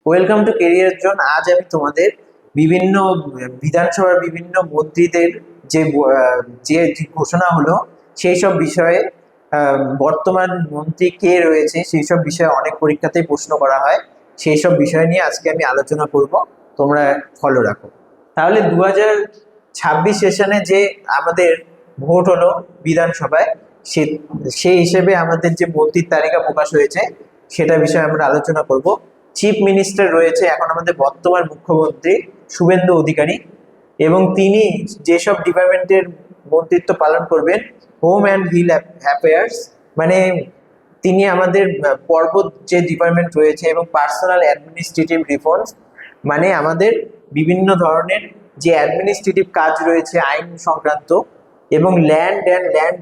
Welcome to career zone. আজ আমি তোমাদের বিভিন্ন বিধানসভার বিভিন্ন মন্ত্রীদের যে যে ঘোষণা হলো সেই সব বিষয়ে, বর্তমান মন্ত্রী কে রয়েছে সেই সব বিষয়ে অনেক পরীক্ষাতেই প্রশ্ন করা হয়। সেই সব বিষয় নিয়ে আজকে আমি আলোচনা করব, তোমরা ফলো রাখো। তাহলে 2026 সেশনে যে আমাদের ভোট হলো বিধানসভায়, সে সেই হিসেবে আমাদের যে মন্ত্রীর তালিকা প্রকাশ হয়েছে সেটা বিষয়ে আমরা আলোচনা করব। চিফ মিনিস্টার রয়েছে এখন আমাদের বর্তমান মুখ্যমন্ত্রী শুভেন্দু অধিকারী, এবং তিনি যেসব ডিপার্টমেন্টের মন্ত্রিত্ব পালন করবেন, হোম অ্যান্ড হিল অ্যাফেয়ার্স, মানে তিনি আমাদের পর্বত যে ডিপার্টমেন্ট রয়েছে, এবং পার্সোনাল অ্যাডমিনিস্ট্রেটিভ রিফর্মস, মানে আমাদের বিভিন্ন ধরনের যে অ্যাডমিনিস্ট্রেটিভ কাজ রয়েছে আইন সংক্রান্ত, এবং ল্যান্ড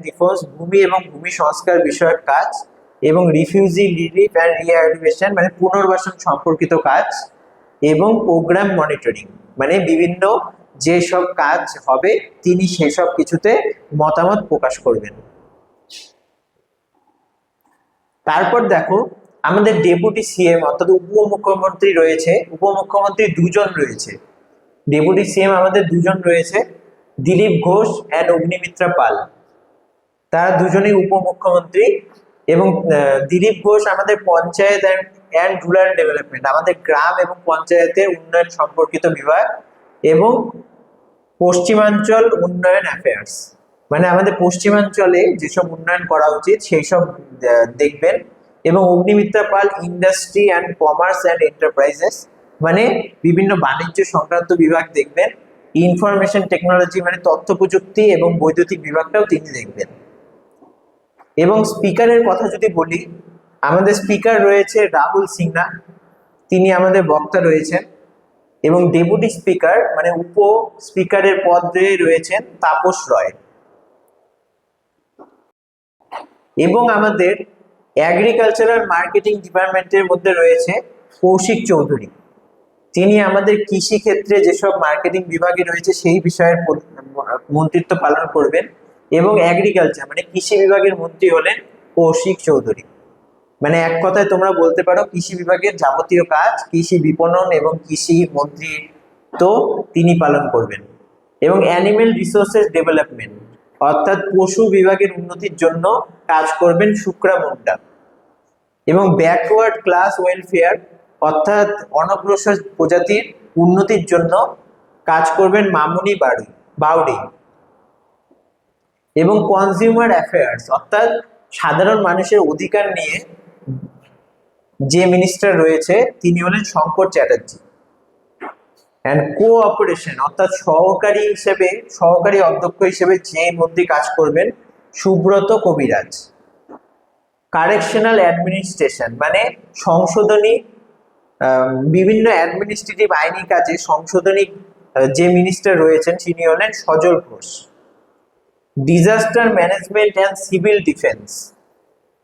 রিফর্মস, ভূমি এবং ভূমি সংস্কার বিষয়ক কাজ, এবং রিফিউজি রিলিফ অ্যান্ড রিহ্যাবিলিটেশন মানে পুনর্বাসন সম্পর্কিত কাজ, এবং প্রোগ্রাম মনিটরিং মানে বিভিন্ন যেসব কাজ হবে তিনি সেসব কিছুতে মতামত প্রকাশ করবেন। তারপর দেখো, আমাদের ডেপুটি সিএম অর্থাৎ উপমুখ্যমন্ত্রী রয়েছে। উপমুখ্যমন্ত্রী দুজন রয়েছে, ডেপুটি সিএম আমাদের দুজন রয়েছে, দিলীপ ঘোষ অ্যান্ড অগ্নিমিত্রা পাল। তারা দুজনেই উপমুখ্যমন্ত্রী। এবং দিলীপ ঘোষ আমাদের পঞ্চায়েত অ্যান্ড রুরাল ডেভেলপমেন্ট, আমাদের গ্রাম এবং পঞ্চায়েতের উন্নয়ন সম্পর্কিত বিভাগ, এবং পশ্চিমাঞ্চল উন্নয়ন অ্যাফেয়ার্স মানে আমাদের পশ্চিমাঞ্চলে যেসব উন্নয়ন করা উচিত সেই সব দেখবেন। এবং Agnimitra Paul industry and commerce and enterprises, মানে বিভিন্ন বাণিজ্য সংক্রান্ত বিভাগ দেখবেন। ইনফরমেশন টেকনোলজি মানে তথ্য প্রযুক্তি এবং বৈদ্যুতিক বিভাগটাও তিনি দেখবেন। এবং স্পিকারের কথা যদি বলি, আমাদের স্পিকার রয়েছে রাহুল সিনহা, তিনি আমাদের বক্তা রয়েছেন। এবং ডেপুটি স্পিকার মানে উপ স্পিকারের পদে রয়েছেন তাপস রয়। এবং আমাদের এগ্রিকালচারাল মার্কেটিং ডিপার্টমেন্টের মধ্যে রয়েছে কৌশিক চৌধুরী, তিনি আমাদের কৃষি ক্ষেত্রে যেসব মার্কেটিং বিভাগে রয়েছে সেই বিষয়ের মন্ত্রিত্ব পালন করবেন। এবং এগ্রিকালচার মানে কৃষি বিভাগের মন্ত্রী হলেন কৌশিক চৌধুরী। মানে এক কথায় তোমরা বলতে পারো কৃষি বিভাগের যাবতীয় কাজ কৃষি বিপণন এবং কৃষি মন্ত্রী তো তিনি পালন করবেন। এবং অ্যানিমেল রিসোর্সেস ডেভেলপমেন্ট অর্থাৎ পশু বিভাগের উন্নতির জন্য কাজ করবেন শুক্রা মুন্ডা। এবং ব্যাকওয়ার্ড ক্লাস ওয়েলফেয়ার অর্থাৎ অনগ্রসর প্রজাতির উন্নতির জন্য কাজ করবেন মামুনি বাউরি। এবং কনজিউমার অ্যাফেয়ার্স অর্থাৎ সাধারণ মানুষের অধিকার নিয়ে যে মিনিস্টার রয়েছে তিনি হলেন শঙ্কর চ্যাটার্জি। অ্যান্ড কোঅপারেশন অর্থাৎ সহকারী অধ্যক্ষ হিসেবে যে মন্ত্রী কাজ করবেন সুব্রত কবিরাজ। কারেকশনাল অ্যাডমিনিস্ট্রেশন মানে সংশোধনী, বিভিন্ন অ্যাডমিনিস্ট্রেটিভ আইনি কাজে সংশোধনী যে মিনিস্টার রয়েছেন তিনি হলেন Sajal Ghosh. Disaster management and civil defence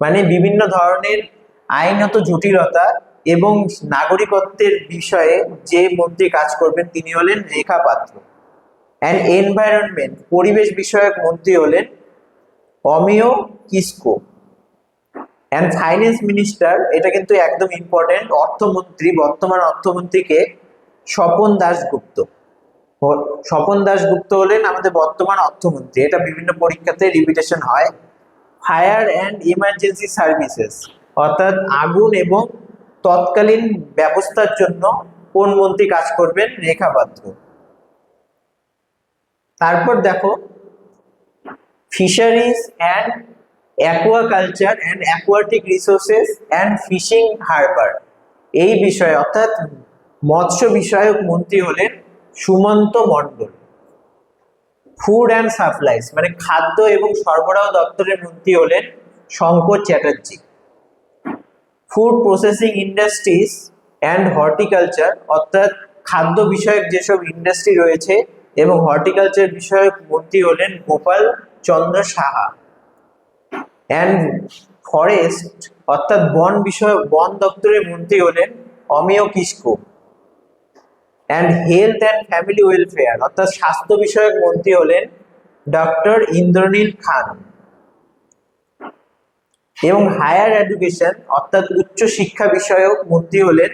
মানে বিভিন্ন ধরনের আইনত জটিলতা এবং নাগরিকত্বের বিষয়ে যে মন্ত্রী কাজ করবেন তিনি হলেন রেখা পাত্র। অ্যান্ড এনভায়রনমেন্ট পরিবেশ বিষয়ক মন্ত্রী হলেন Amiya Kisku. And finance minister, এটা কিন্তু একদম ইম্পর্টেন্ট, অর্থমন্ত্রী বর্তমান অর্থমন্ত্রীকে স্বপন দাশগুপ্ত। স্বপন দাশগুপ্ত হলেন আমাদের বর্তমান অর্থমন্ত্রী, এটা বিভিন্ন পরীক্ষাতে রিপিটেশন হয়। ফায়ার অ্যান্ড ইমার্জেন্সি সার্ভিসেস অর্থাৎ আগুন এবং তৎকালীন ব্যবস্থার জন্য কোন মন্ত্রী কাজ করবেন, রেখা পাত্র। তারপর দেখো fisheries and aquaculture and aquatic resources and fishing harbour, এই বিষয়ে অর্থাৎ মৎস্য বিষয়ক মন্ত্রী হলেন Sumanta Mondal. Food and supplies মানে খাদ্য এবং সরবরাহ দপ্তরের মন্ত্রী হলেন Shankar Chatterjee. Food processing industries and horticulture অর্থাৎ খাদ্য বিষয়ক যেসব ইন্ডাস্ট্রি রয়েছে এবং হর্টিকালচার বিষয়ক মন্ত্রী হলেন গোপাল চন্দ্র সাহা। অ্যান্ড ফরেস্ট অর্থাৎ বন দপ্তরের মন্ত্রী হলেন Amiya Kisku. And health and family welfare অর্থাৎ স্বাস্থ্য বিষয়ক মন্ত্রী হলেন ডক্টর ইন্দ্রনীল খান। এবং হায়ার এডুকেশন অর্থাৎ উচ্চ শিক্ষা বিষয়ক মন্ত্রী হলেন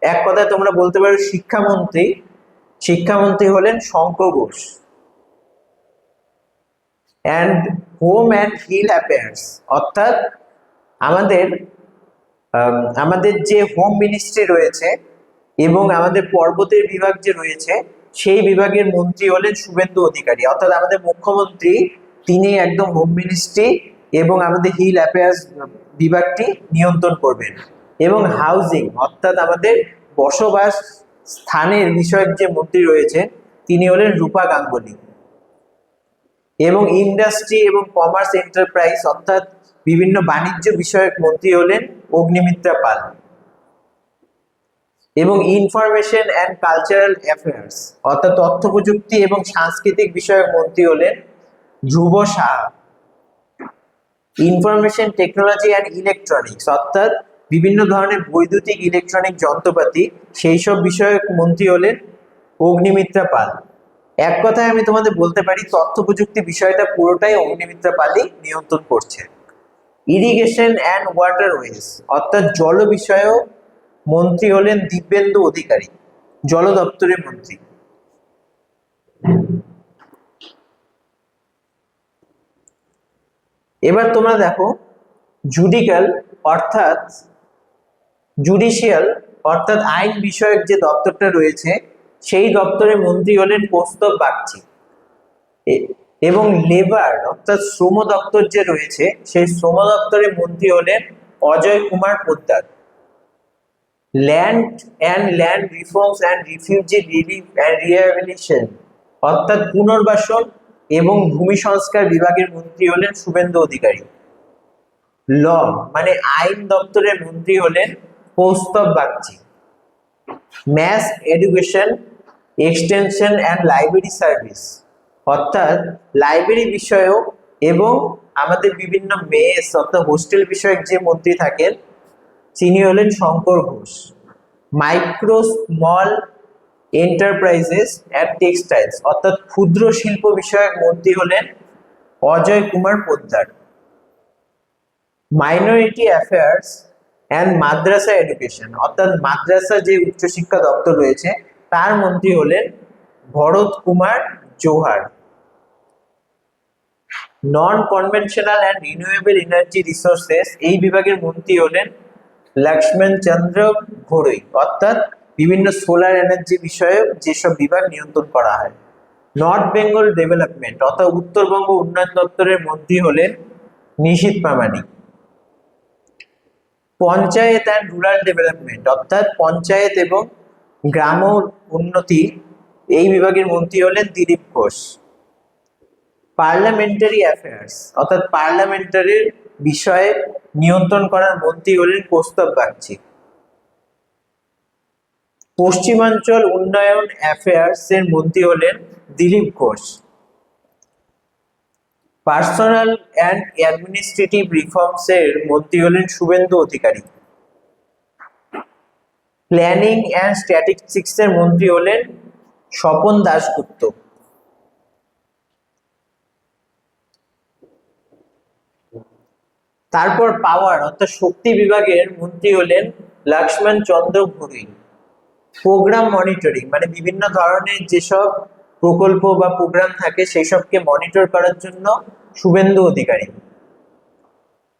এক কথায় তোমরা বলতে পারো শিক্ষামন্ত্রী। শিক্ষামন্ত্রী হলেন Shankar Ghosh. And home and hill affairs, অর্থাৎ আমাদের আমাদের যে হোম মিনিস্ট্রি রয়েছে এবং আমাদের পর্বতের বিভাগ যে রয়েছে সেই বিভাগের মন্ত্রী হলেন শুভেন্দু অধিকারী। অর্থাৎ আমাদের মুখ্যমন্ত্রী তিনি একদম হোম মিনিস্ট্রি এবং আমাদের হিল অ্যাফেয়ার্স বিভাগটি নিয়ন্ত্রণ করবেন। এবং হাউজিং, অর্থাৎ আমাদের বসবাস স্থানের বিষয়ক যে মন্ত্রী রয়েছে তিনি হলেন রূপা গাঙ্গুলি। এবং ইন্ডাস্ট্রি এবং কমার্স এন্টারপ্রাইজ, অর্থাৎ বিভিন্ন বাণিজ্য বিষয়ক মন্ত্রী হলেন অগ্নিমিত্রা পাল। এবং ইনফরমেশন অ্যান্ড কালচারাল অ্যাফেয়ার্স, অর্থাৎ তথ্য প্রযুক্তি এবং সাংস্কৃতিক বিষয়ক মন্ত্রী হলেন Dhruba Saha. Information technology and electronics, অর্থাৎ বিভিন্ন ধরনের বৈদ্যুতিক ইলেকট্রনিক যন্ত্রপাতি সেই সব বিষয়ক মন্ত্রী হলেন অগ্নিমিত্রা পাল। এক কথায় আমি তোমাদের বলতে পারি তথ্য প্রযুক্তি বিষয়টা পুরোটাই অগ্নিমিত্রা পালই নিয়ন্ত্রণ করছে। ইরিগেশন অ্যান্ড ওয়াটারওয়েজ, অর্থাৎ জল বিষয়ক মন্ত্রী হলেন দিব্যেন্দু অধিকারী, জল দপ্তরের মন্ত্রী। এবার তোমরা দেখো জুডিশিয়াল অর্থাৎ আইন বিষয়ক যে দপ্তরটা রয়েছে সেই দপ্তরের মন্ত্রী হলেন কৌস্তব বাগচি। এবং লেবার অর্থাৎ শ্রম দপ্তর যে রয়েছে সেই শ্রম দপ্তরের মন্ত্রী হলেন Ajay Kumar Poddar. Land reforms and refugee relief and rehabilitation, অর্থাৎ পুনর্বাসন এবং ভূমি সংস্কার বিভাগের মন্ত্রী হলেন শুভেন্দু অধিকারী। ল মানে আইন দপ্তরের মন্ত্রী হলেন Kaustav Bagchi. Mass education, extension and library service, অর্থাৎ লাইব্রেরি বিষয়ক এবং আমাদের বিভিন্ন মেস অর্থাৎ হোস্টেল বিষয়ক যে মন্ত্রী থাকেন তিনি হলেন Shankar Ghosh. Micro small enterprises and textiles, অর্থাৎ ক্ষুদ্র শিল্প বিষয়ক মন্ত্রী হলেন Ajay Kumar Poddar. Minority affairs and Madrasa education, অর্থাৎ মাদ্রাসা যে উচ্চশিক্ষা দপ্তর রয়েছে তার মন্ত্রী হলেন ভরত কুমার জোহার। নন conventional and renewable energy resources, এই বিভাগের মন্ত্রী হলেন লক্ষ্মণ চন্দ্র ঘোড়ই, অর্থাৎ বিভিন্ন সোলার এনার্জি বিষয়ক যেসব বিভাগ নিয়ন্ত্রণ করা হয়। নর্থ বেঙ্গল ডেভেলপমেন্ট, অর্থাৎ উত্তরবঙ্গ উন্নয়ন দপ্তরের মন্ত্রী হলেন নিশীথ প্রামাণিক। পঞ্চায়েত অ্যান্ড রুরাল ডেভেলপমেন্ট, অর্থাৎ পঞ্চায়েত এবং গ্রাম উন্নতি, এই বিভাগের মন্ত্রী হলেন দিলীপ ঘোষ। পার্লামেন্টারি অ্যাফেয়ার্স, অর্থাৎ পার্লামেন্টারির বিষয়ে নিয়ন্ত্রণ করার মন্ত্রী হলেন কৌস্তব বাগচি। পশ্চিমাঞ্চল উন্নয়ন অ্যাফেয়ার্স এর মন্ত্রী হলেন Dilip Ghosh. Personal and administrative reforms এর মন্ত্রী হলেন Suvendu Adhikari. Planning and statistics এর মন্ত্রী হলেন স্বপন দাশগুপ্ত। তারপর পাওয়ার অর্থাৎ শক্তি বিভাগের মন্ত্রী হলেন লক্ষ্মণ চন্দ্র ঘোড়ই। প্রোগ্রাম মনিটরিং মানে বিভিন্ন ধরনের যেসব প্রকল্প বা প্রোগ্রাম থাকে সেই সবকে মনিটর করার জন্য Suvendu Adhikari.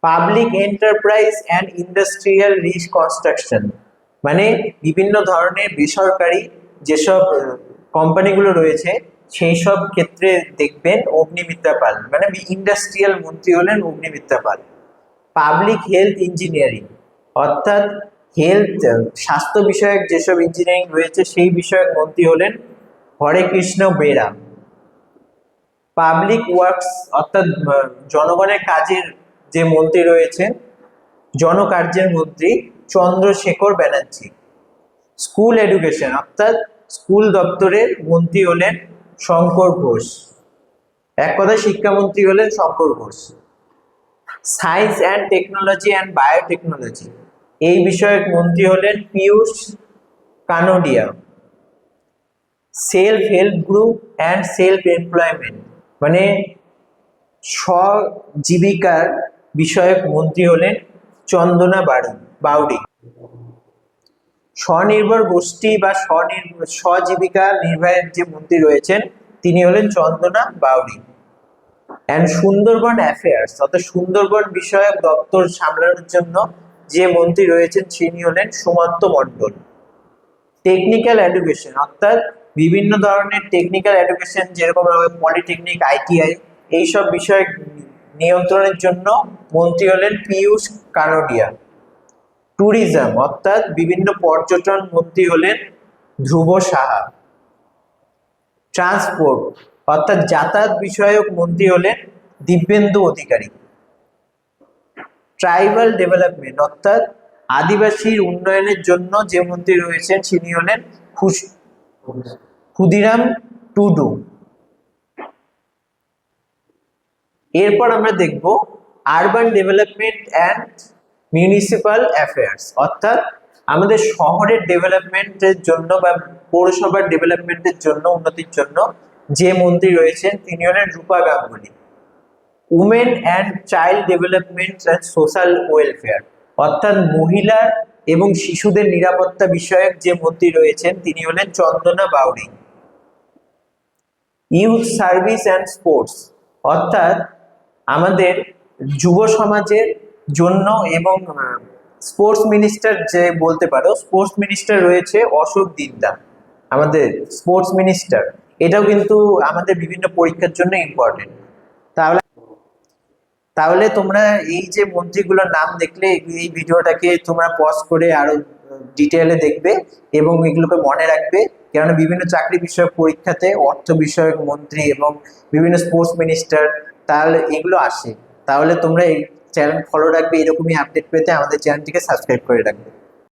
Public enterprise and industrial reconstruction, মানে বিভিন্ন ধরনের বেসরকারি যেসব কোম্পানিগুলো রয়েছে সেই সব ক্ষেত্রে দেখবেন অগ্নিমিত্রা পাল, মানে ইন্ডাস্ট্রিয়াল মন্ত্রী হলেন Agnimitra Paul. Public health engineering, অর্থাৎ হেলথ স্বাস্থ্য বিষয়ক যেসব ইঞ্জিনিয়ারিং রয়েছে সেই বিষয়ক মন্ত্রী হলেন হরে কৃষ্ণ বেরা। পাবলিক ওয়ার্কস, অর্থাৎ জনগণের কাজের যে মন্ত্রী রয়েছে জনকার্যের মন্ত্রী চন্দ্রশেখর ব্যানার্জি। স্কুল এডুকেশন, অর্থাৎ স্কুল দপ্তরের মন্ত্রী হলেন শঙ্কর ঘোষ। এক কথায় শিক্ষামন্ত্রী হলেন Shankar Ghosh. Science and technology and biotechnology, এই বিষয়ক মন্ত্রী হলেন Piyush Kanodia. Self help group and self employment, মানে স্বজীবিকার বিষয়ক মন্ত্রী হলেন চন্দনা বাউরি। স্বনির্ভর গোষ্ঠী বা স্বজীবিকা নির্বাহের যে মন্ত্রী রয়েছেন তিনি হলেন চন্দনা বাউরি। অ্যান্ড সুন্দরবন অ্যাফেয়ার্স অর্থাৎ সুন্দরবন বিষয়ক দপ্তর সামলানোর জন্য যে মন্ত্রী রয়েছেন তিনি হলেন সুমন্ত মণ্ডল। টেকনিক্যাল এডুকেশন অর্থাৎ বিভিন্ন ধরনের টেকনিক্যাল এডুকেশন যেরকম পলিটেকনিক, আইটিআই এইসব বিষয় নিয়ন্ত্রণের জন্য মন্ত্রী হলেন পীযূষ কানোডিয়া। ট্যুরিজম অর্থাৎ বিভিন্ন পর্যটন মন্ত্রী হলেন ধ্রুব সাহা। ট্রান্সপোর্ট অর্থাৎ যাতায়াত বিষয়ক মন্ত্রী হলেন দিব্যেন্দু অধিকারী। ট্রাইবাল ডেভেলপমেন্ট অর্থাৎ আদিবাসীর উন্নয়নের জন্য যে মন্ত্রী রয়েছেন তিনি হলেন ক্ষুদিরাম টুডু। এরপর আমরা দেখব urban development and municipal affairs অর্থাৎ আমাদের শহরের ডেভেলপমেন্টের জন্য বা পৌরসভার ডেভেলপমেন্টের জন্য, উন্নতির জন্য যে মন্ত্রী রয়েছেন তিনি হলেন Rupa Ganguly. Women and child development and social welfare অর্থাৎ মহিলা এবং শিশুদের নিরাপত্তা বিষয়ক যে মন্ত্রী রয়েছেন তিনি হলেন Chandana Bauri. Youth service and sports অর্থাৎ আমাদের যুব সমাজের জন্য এবং স্পোর্টস মিনিস্টার যে বলতে পারো, স্পোর্টস মিনিস্টার রয়েছে অশোক দিন্দা, আমাদের স্পোর্টস মিনিস্টার। এটাও কিন্তু আমাদের বিভিন্ন পরীক্ষার জন্য ইম্পর্টেন্ট। তাহলে তোমরা এই যে মন্ত্রীগুলোর নাম দেখলে এই ভিডিওটাকে তোমরা পজ করে আরো ডিটেইলে দেখবে এবং এগুলোকে মনে রাখবে, কেননা বিভিন্ন চাকরি বিষয়ক পরীক্ষাতে অর্থ বিষয়ক মন্ত্রী এবং বিভিন্ন স্পোর্টস মিনিস্টার তাহলে এগুলো আসে। তাহলে তোমরা এই চ্যানেল ফলো রাখবে, এরকমই আপডেট পেতে আমাদের চ্যানেলটিকে সাবস্ক্রাইব করে রাখবে।